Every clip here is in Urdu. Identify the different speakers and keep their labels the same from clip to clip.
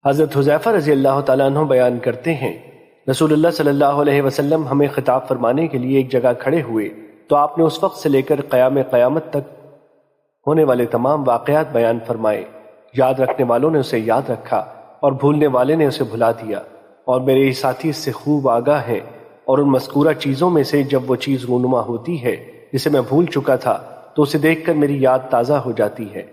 Speaker 1: حضرت حذیفہ رضی اللہ تعالیٰ عنہ بیان کرتے ہیں، رسول اللہ صلی اللہ علیہ وسلم ہمیں خطاب فرمانے کے لیے ایک جگہ کھڑے ہوئے تو آپ نے اس وقت سے لے کر قیامت تک ہونے والے تمام واقعات بیان فرمائے۔ یاد رکھنے والوں نے اسے یاد رکھا اور بھولنے والے نے اسے بھلا دیا، اور میرے ساتھی اس سے خوب آگاہ ہیں، اور ان مذکورہ چیزوں میں سے جب وہ چیز رونما ہوتی ہے جسے میں بھول چکا تھا تو اسے دیکھ کر میری یاد تازہ ہو جاتی ہے،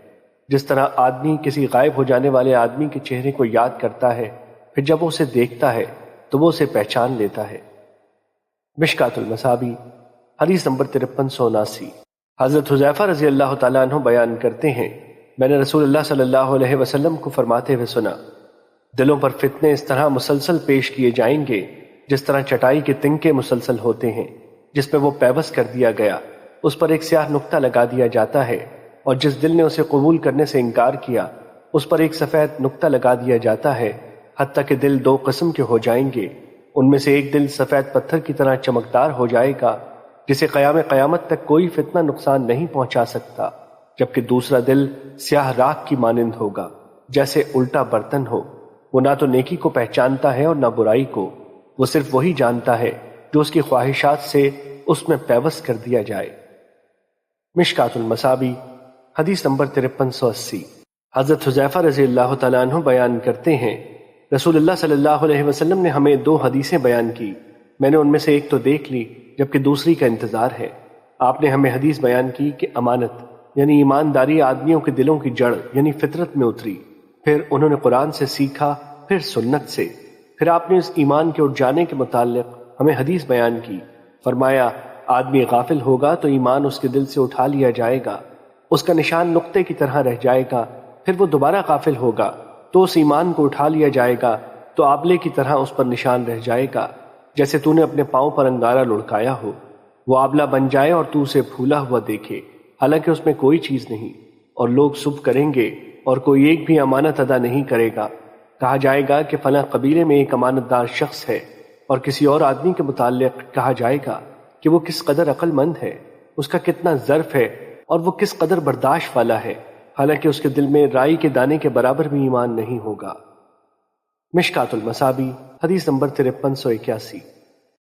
Speaker 1: جس طرح آدمی کسی غائب ہو جانے والے آدمی کے چہرے کو یاد کرتا ہے، پھر جب وہ اسے دیکھتا ہے تو وہ اسے پہچان لیتا ہے۔ مشکات المصابیح حدیث نمبر 5379۔ حضرت حذیفہ رضی اللہ تعالیٰ عنہ بیان کرتے ہیں، میں نے رسول اللہ صلی اللہ علیہ وسلم کو فرماتے ہوئے سنا، دلوں پر فتنے اس طرح مسلسل پیش کیے جائیں گے جس طرح چٹائی کے تنکے مسلسل ہوتے ہیں، جس میں وہ پیوست کر دیا گیا اس پر ایک سیاہ نقطہ لگا دیا جاتا ہے، اور جس دل نے اسے قبول کرنے سے انکار کیا اس پر ایک سفید نقطہ لگا دیا جاتا ہے، حتیٰ کہ دل دو قسم کے ہو جائیں گے۔ ان میں سے ایک دل سفید پتھر کی طرح چمکدار ہو جائے گا جسے قیامت تک کوئی فتنہ نقصان نہیں پہنچا سکتا، جبکہ دوسرا دل سیاہ راکھ کی مانند ہوگا جیسے الٹا برتن ہو، وہ نہ تو نیکی کو پہچانتا ہے اور نہ برائی کو، وہ صرف وہی جانتا ہے جو اس کی خواہشات سے اس میں پیوست کر دیا جائے۔ مشکات المصابیح حدیث نمبر 5380۔ حضرت حذیفہ رضی اللہ تعالیٰ عنہ بیان کرتے ہیں، رسول اللہ صلی اللہ علیہ وسلم نے ہمیں 2 حدیثیں بیان کی، میں نے ان میں سے ایک تو دیکھ لی جبکہ دوسری کا انتظار ہے۔ آپ نے ہمیں حدیث بیان کی کہ امانت یعنی ایمانداری آدمیوں کے دلوں کی جڑ یعنی فطرت میں اتری، پھر انہوں نے قرآن سے سیکھا، پھر سنت سے، پھر آپ نے اس ایمان کے اٹھ جانے کے متعلق ہمیں حدیث بیان کی، فرمایا آدمی غافل ہوگا تو ایمان اس کے دل سے اٹھا لیا جائے گا، اس کا نشان نقطے کی طرح رہ جائے گا، پھر وہ دوبارہ غافل ہوگا تو اس ایمان کو اٹھا لیا جائے گا تو آبلے کی طرح اس پر نشان رہ جائے گا، جیسے تو نے اپنے پاؤں پر انگارہ لڑکایا ہو، وہ آبلہ بن جائے اور تو اسے پھولا ہوا دیکھے حالانکہ اس میں کوئی چیز نہیں، اور لوگ صبح کریں گے اور کوئی ایک بھی امانت ادا نہیں کرے گا، کہا جائے گا کہ فلاں قبیلے میں ایک امانت دار شخص ہے، اور کسی اور آدمی کے متعلق کہا جائے گا کہ وہ کس قدر عقل مند ہے، اس کا کتنا ظرف ہے اور وہ کس قدر برداشت والا ہے، حالانکہ اس کے دل میں رائی کے دانے کے برابر بھی ایمان نہیں ہوگا۔ مشکات المصابیح حدیث نمبر 5381۔